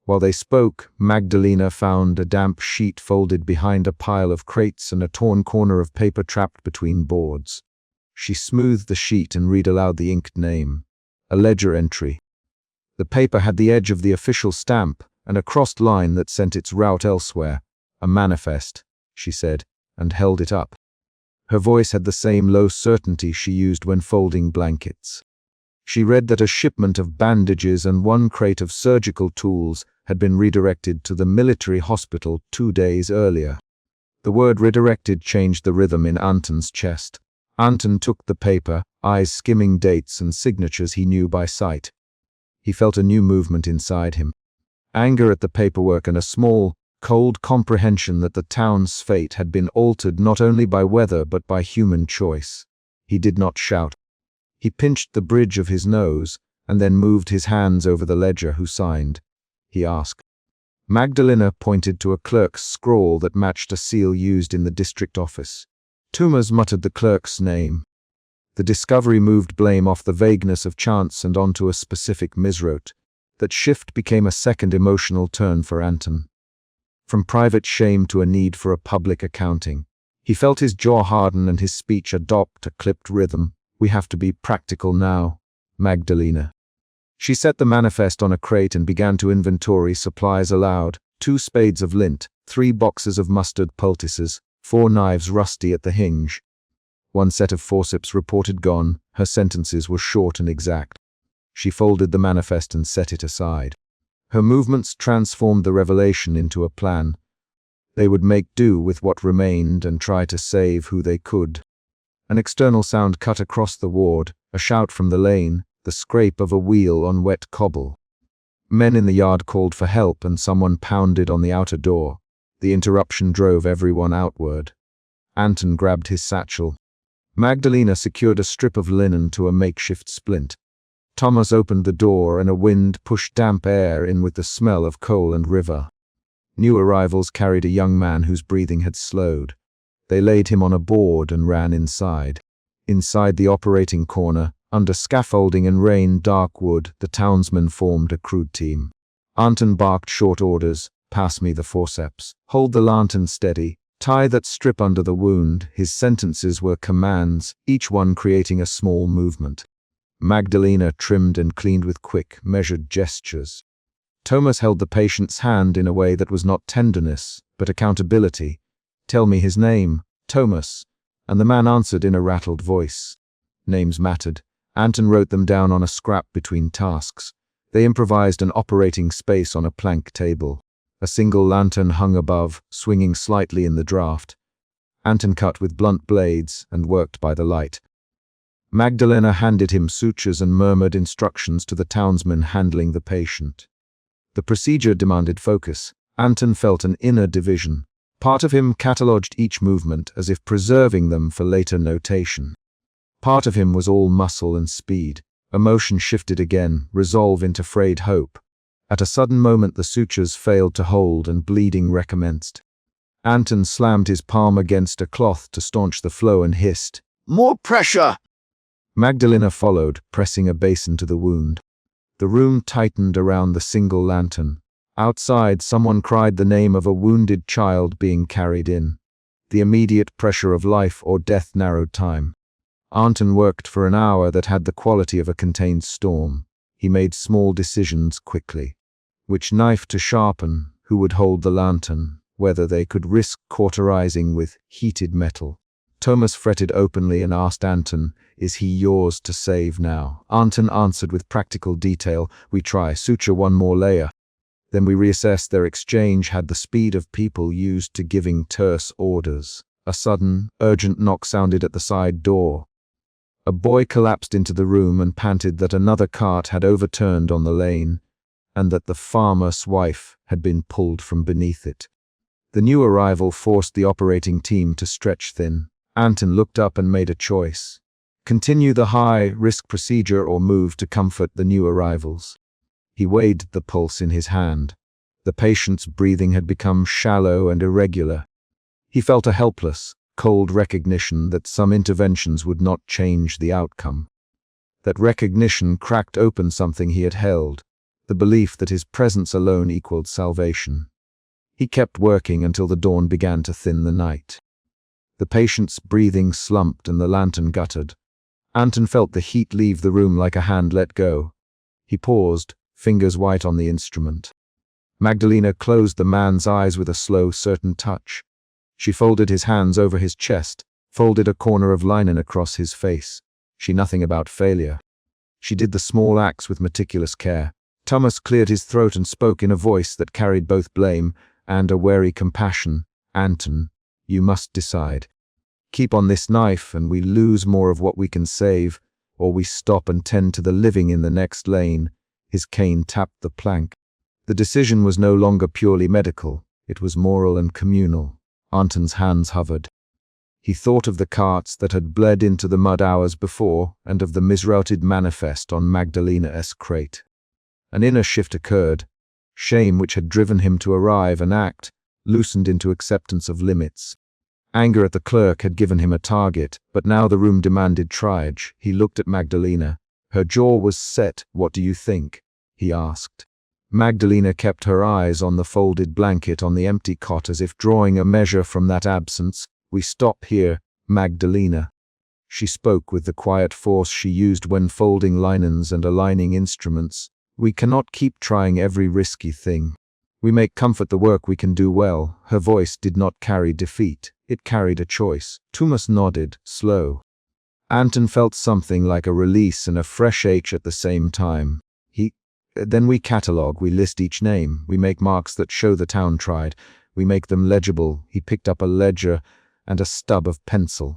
While they spoke, Magdalena found a damp sheet folded behind a pile of crates and a torn corner of paper trapped between boards. She smoothed the sheet and read aloud the inked name. A ledger entry. The paper had the edge of the official stamp and a crossed line that sent its route elsewhere. "A manifest," she said, and held it up. Her voice had the same low certainty she used when folding blankets. She read that a shipment of bandages and one crate of surgical tools had been redirected to the military hospital 2 days earlier. The word redirected changed the rhythm in Anton's chest. Anton took the paper, eyes skimming dates and signatures he knew by sight. He felt a new movement inside him. Anger at the paperwork and a small, cold comprehension that the town's fate had been altered not only by weather but by human choice. He did not shout. He pinched the bridge of his nose and then moved his hands over the ledger. "Who signed?" he asked. Magdalena pointed to a clerk's scrawl that matched a seal used in the district office. Thomas muttered the clerk's name. The discovery moved blame off the vagueness of chance and onto a specific miswrote. That shift became a second emotional turn for Anton. From private shame to a need for a public accounting. He felt his jaw harden and his speech adopt a clipped rhythm. "We have to be practical now, Magdalena." She set the manifest on a crate and began to inventory supplies aloud: 2 spades of lint, 3 boxes of mustard poultices, 4 knives rusty at the hinge. 1 set of forceps reported gone. Her sentences were short and exact. She folded the manifest and set it aside. Her movements transformed the revelation into a plan. They would make do with what remained and try to save who they could. An external sound cut across the ward, a shout from the lane, the scrape of a wheel on wet cobble. Men in the yard called for help and someone pounded on the outer door. The interruption drove everyone outward. Anton grabbed his satchel. Magdalena secured a strip of linen to a makeshift splint. Thomas opened the door and a wind pushed damp air in with the smell of coal and river. New arrivals carried a young man whose breathing had slowed. They laid him on a board and ran inside. Inside the operating corner, under scaffolding and rain dark wood, the townsmen formed a crude team. Anton barked short orders: "Pass me the forceps. Hold the lantern steady. Tie that strip under the wound." His sentences were commands, each one creating a small movement. Magdalena trimmed and cleaned with quick, measured gestures. Thomas held the patient's hand in a way that was not tenderness, but accountability. "Tell me his name, Thomas." And the man answered in a rattled voice. Names mattered. Anton wrote them down on a scrap between tasks. They improvised an operating space on a plank table. A single lantern hung above, swinging slightly in the draft. Anton cut with blunt blades and worked by the light. Magdalena handed him sutures and murmured instructions to the townsmen handling the patient. The procedure demanded focus. Anton felt an inner division. Part of him catalogued each movement as if preserving them for later notation. Part of him was all muscle and speed. Emotion shifted again, resolve into frayed hope. At a sudden moment the sutures failed to hold and bleeding recommenced. Anton slammed his palm against a cloth to staunch the flow and hissed, "More pressure!" Magdalena followed, pressing a basin to the wound. The room tightened around the single lantern. Outside, someone cried the name of a wounded child being carried in. The immediate pressure of life or death narrowed time. Anton worked for an hour that had the quality of a contained storm. He made small decisions quickly. Which knife to sharpen, who would hold the lantern, whether they could risk cauterizing with heated metal. Thomas fretted openly and asked Anton, "Is he yours to save now?" Anton answered with practical detail, "We try, suture 1 more layer." Then we reassessed. Their exchange had the speed of people used to giving terse orders. A sudden, urgent knock sounded at the side door. A boy collapsed into the room and panted that another cart had overturned on the lane, and that the farmer's wife had been pulled from beneath it. The new arrival forced the operating team to stretch thin. Anton looked up and made a choice. Continue the high-risk procedure or move to comfort the new arrivals. He weighed the pulse in his hand. The patient's breathing had become shallow and irregular. He felt a helpless, cold recognition that some interventions would not change the outcome. That recognition cracked open something he had held, the belief that his presence alone equaled salvation. He kept working until the dawn began to thin the night. The patient's breathing slumped and the lantern guttered. Anton felt the heat leave the room like a hand let go. He paused, fingers white on the instrument. Magdalena closed the man's eyes with a slow, certain touch. She folded his hands over his chest, folded a corner of linen across his face. She nothing about failure. She did the small acts with meticulous care. Thomas cleared his throat and spoke in a voice that carried both blame and a wary compassion. "Anton, you must decide. Keep on this knife and we lose more of what we can save, or we stop and tend to the living in the next lane." His cane tapped the plank. The decision was no longer purely medical. It was moral and communal. Anton's hands hovered. He thought of the carts that had bled into the mud hours before and of the misrouted manifest on Magdalena's crate. An inner shift occurred. Shame, which had driven him to arrive and act, loosened into acceptance of limits. Anger at the clerk had given him a target, but now the room demanded triage. He looked at Magdalena. Her jaw was set. "What do you think?" he asked. Magdalena kept her eyes on the folded blanket on the empty cot as if drawing a measure from that absence, "We stop here, Magdalena." She spoke with the quiet force she used when folding linens and aligning instruments. "We cannot keep trying every risky thing. We make comfort the work we can do well." Her voice did not carry defeat. It carried a choice. Thomas nodded, slow. Anton felt something like a release and a fresh ache at the same time. Then we catalog, we list each name, we make marks that show the town tried, we make them legible. He picked up a ledger and a stub of pencil.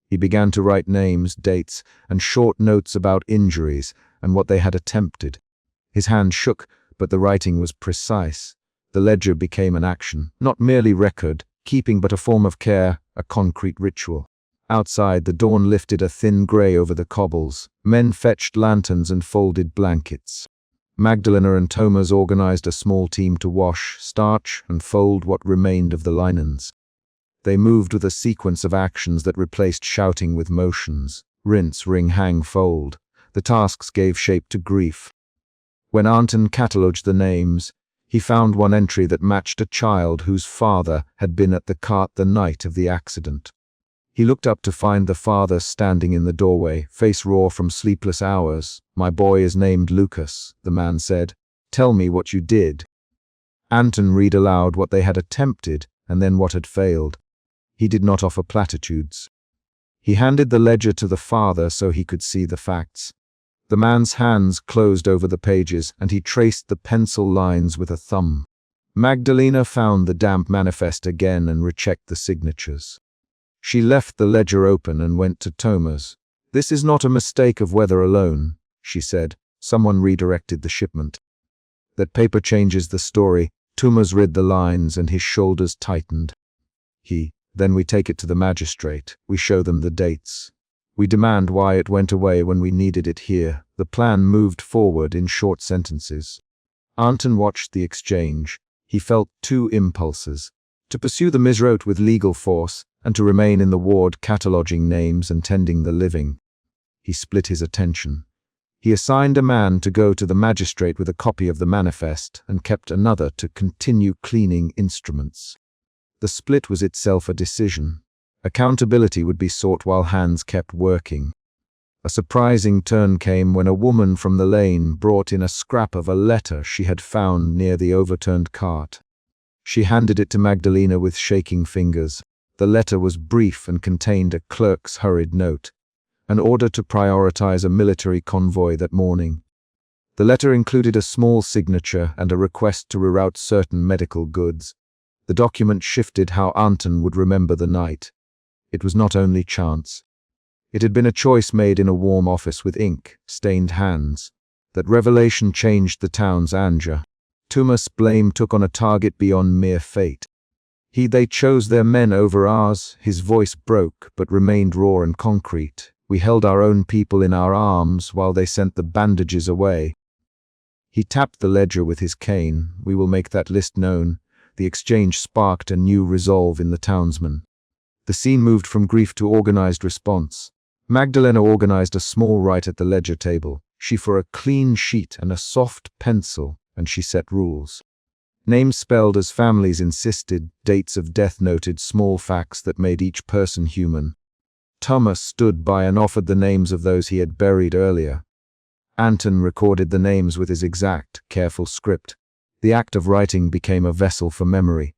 He began to write names, dates, and short notes about injuries and what they had attempted. His hand shook, but the writing was precise. The ledger became an action, not merely record, keeping but a form of care, a concrete ritual. Outside, the dawn lifted a thin grey over the cobbles. Men fetched lanterns and folded blankets. Magdalena and Thomas organized a small team to wash, starch, and fold what remained of the linens. They moved with a sequence of actions that replaced shouting with motions. Rinse, wring, hang, fold. The tasks gave shape to grief. When Anton catalogued the names, he found one entry that matched a child whose father had been at the cart the night of the accident. He looked up to find the father standing in the doorway, face raw from sleepless hours. "My boy is named Lucas," the man said. "Tell me what you did." Anton read aloud what they had attempted and then what had failed. He did not offer platitudes. He handed the ledger to the father so he could see the facts. The man's hands closed over the pages and he traced the pencil lines with a thumb. Magdalena found the damp manifest again and rechecked the signatures. She left the ledger open and went to Thomas. "This is not a mistake of weather alone," she said. "Someone redirected the shipment." "That paper changes the story." Thomas read the lines and his shoulders tightened. Then we take it to the magistrate. We show them the dates. We demand why it went away when we needed it here." The plan moved forward in short sentences. Anton watched the exchange. He felt two impulses: to pursue the misrote with legal force, and to remain in the ward cataloging names and tending the living. He split his attention. He assigned a man to go to the magistrate with a copy of the manifest and kept another to continue cleaning instruments. The split was itself a decision. Accountability would be sought while hands kept working. A surprising turn came when a woman from the lane brought in a scrap of a letter she had found near the overturned cart. She handed it to Magdalena with shaking fingers. The letter was brief and contained a clerk's hurried note, an order to prioritize a military convoy that morning. The letter included a small signature and a request to reroute certain medical goods. The document shifted how Anton would remember the night. It was not only chance. It had been a choice made in a warm office with ink, stained hands. That revelation changed the town's anger. Thomas' blame took on a target beyond mere fate. They chose their men over ours." His voice broke, but remained raw and concrete. "We held our own people in our arms while they sent the bandages away." He tapped the ledger with his cane. "We will make that list known." The exchange sparked a new resolve in the townsmen. The scene moved from grief to organized response. Magdalena organized a small write at the ledger table. She for a clean sheet and a soft pencil, and she set rules. Names spelled as families insisted, dates of death noted, small facts that made each person human. Thomas stood by and offered the names of those he had buried earlier. Anton recorded the names with his exact, careful script. The act of writing became a vessel for memory.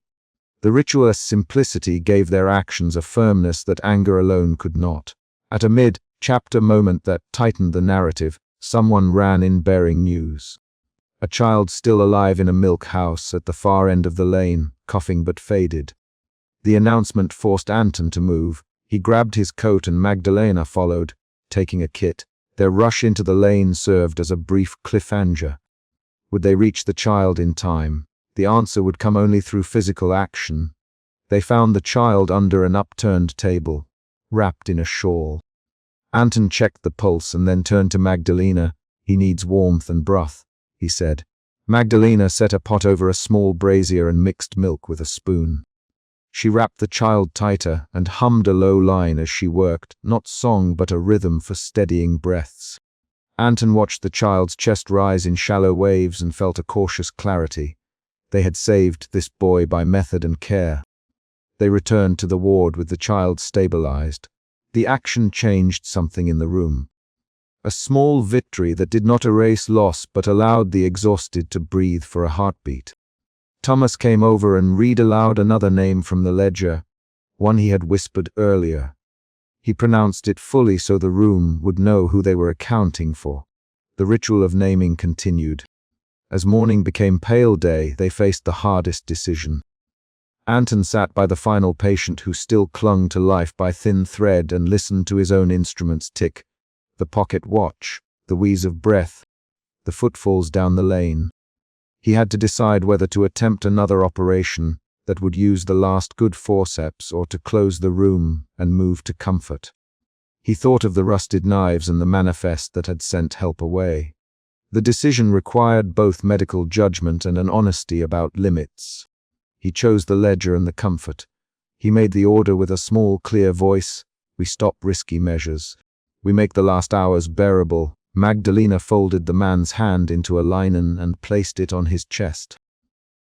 The ritual's simplicity gave their actions a firmness that anger alone could not. At a mid-chapter moment that tightened the narrative, someone ran in bearing news. A child still alive in a milk house at the far end of the lane, coughing but faded. The announcement forced Anton to move. He grabbed his coat and Magdalena followed, taking a kit. Their rush into the lane served as a brief cliffhanger. Would they reach the child in time? The answer would come only through physical action. They found the child under an upturned table, wrapped in a shawl. Anton checked the pulse and then turned to Magdalena. "He needs warmth and broth," he said. Magdalena set a pot over a small brazier and mixed milk with a spoon. She wrapped the child tighter and hummed a low line as she worked, not song but a rhythm for steadying breaths. Anton watched the child's chest rise in shallow waves and felt a cautious clarity. They had saved this boy by method and care. They returned to the ward with the child stabilized. The action changed something in the room. A small victory that did not erase loss but allowed the exhausted to breathe for a heartbeat. Thomas came over and read aloud another name from the ledger, one he had whispered earlier. He pronounced it fully so the room would know who they were accounting for. The ritual of naming continued. As morning became pale day, they faced the hardest decision. Anton sat by the final patient who still clung to life by thin thread and listened to his own instruments tick. The pocket watch, the wheeze of breath, the footfalls down the lane. He had to decide whether to attempt another operation that would use the last good forceps or to close the room and move to comfort. He thought of the rusted knives and the manifest that had sent help away. The decision required both medical judgment and an honesty about limits. He chose the ledger and the comfort. He made the order with a small, clear voice. We stop risky measures. We make the last hours bearable. Magdalena folded the man's hand into a linen and placed it on his chest.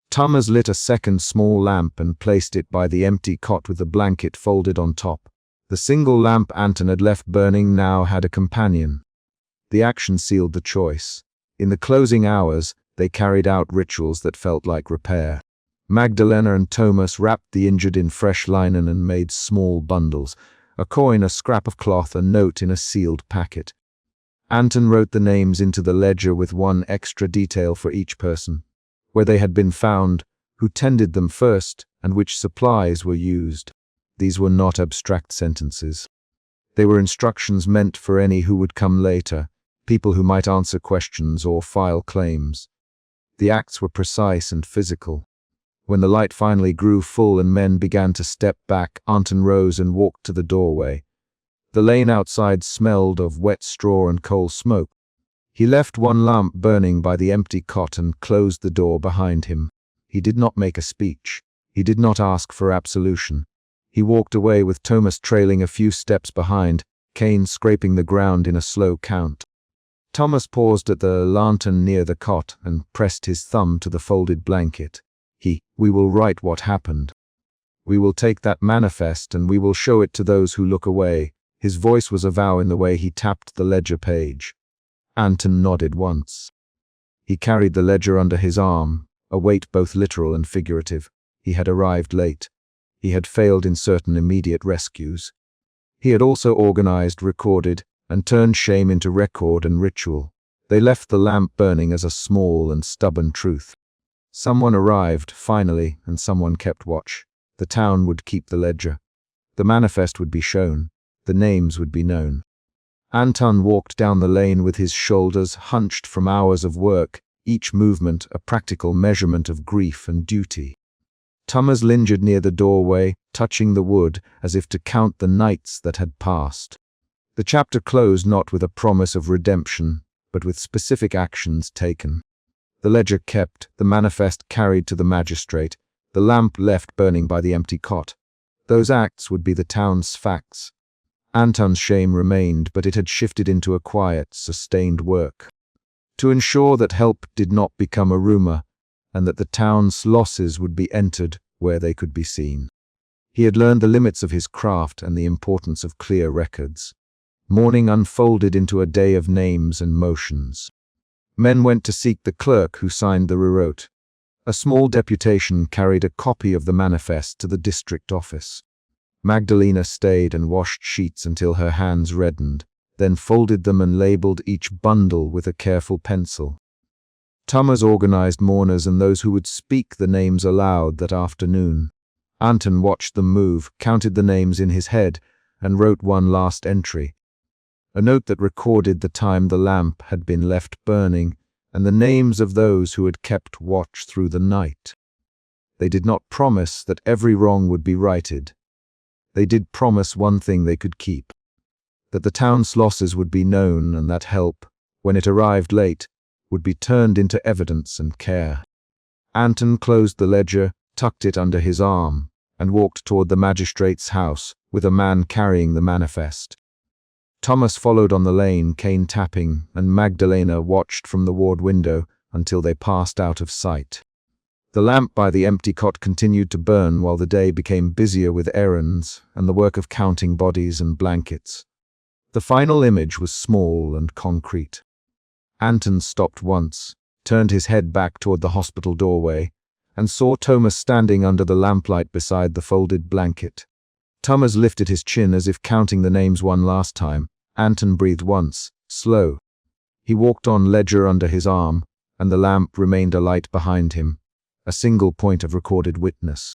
Thomas lit a second small lamp and placed it by the empty cot with the blanket folded on top. The single lamp Anton had left burning now had a companion. The action sealed the choice. In the closing hours, they carried out rituals that felt like repair. Magdalena and Thomas wrapped the injured in fresh linen and made small bundles. A coin, a scrap of cloth, a note in a sealed packet. Anton wrote the names into the ledger with one extra detail for each person. Where they had been found, who tended them first, and which supplies were used. These were not abstract sentences. They were instructions meant for any who would come later, people who might answer questions or file claims. The acts were precise and physical. When the light finally grew full and men began to step back, Anton rose and walked to the doorway. The lane outside smelled of wet straw and coal smoke. He left one lamp burning by the empty cot and closed the door behind him. He did not make a speech. He did not ask for absolution. He walked away with Thomas trailing a few steps behind, Kane scraping the ground in a slow count. Thomas paused at the lantern near the cot and pressed his thumb to the folded blanket. We will write what happened. We will take that manifest and we will show it to those who look away. His voice was a vow in the way he tapped the ledger page. Anton nodded once. He carried the ledger under his arm, a weight both literal and figurative. He had arrived late. He had failed in certain immediate rescues. He had also organized, recorded, and turned shame into record and ritual. They left the lamp burning as a small and stubborn truth. Someone arrived, finally, and someone kept watch. The town would keep the ledger. The manifest would be shown. The names would be known. Anton walked down the lane with his shoulders hunched from hours of work, each movement a practical measurement of grief and duty. Thomas lingered near the doorway, touching the wood as if to count the nights that had passed. The chapter closed not with a promise of redemption, but with specific actions taken. The ledger kept, the manifest carried to the magistrate, the lamp left burning by the empty cot. Those acts would be the town's facts. Anton's shame remained, but it had shifted into a quiet, sustained work. To ensure that help did not become a rumor, and that the town's losses would be entered where they could be seen. He had learned the limits of his craft and the importance of clear records. Morning unfolded into a day of names and motions. Men went to seek the clerk who signed the reroute. A small deputation carried a copy of the manifest to the district office. Magdalena stayed and washed sheets until her hands reddened, then folded them and labeled each bundle with a careful pencil. Thomas organized mourners and those who would speak the names aloud that afternoon. Anton watched them move, counted the names in his head, and wrote one last entry. A note that recorded the time the lamp had been left burning and the names of those who had kept watch through the night. They did not promise that every wrong would be righted. They did promise one thing they could keep, that the town's losses would be known and that help, when it arrived late, would be turned into evidence and care. Anton closed the ledger, tucked it under his arm, and walked toward the magistrate's house with a man carrying the manifest. Thomas followed on the lane, cane tapping, and Magdalena watched from the ward window until they passed out of sight. The lamp by the empty cot continued to burn while the day became busier with errands and the work of counting bodies and blankets. The final image was small and concrete. Anton stopped once, turned his head back toward the hospital doorway, and saw Thomas standing under the lamplight beside the folded blanket. Thomas lifted his chin as if counting the names one last time. Anton breathed once, slow. He walked on, ledger under his arm, and the lamp remained alight behind him, a single point of recorded witness.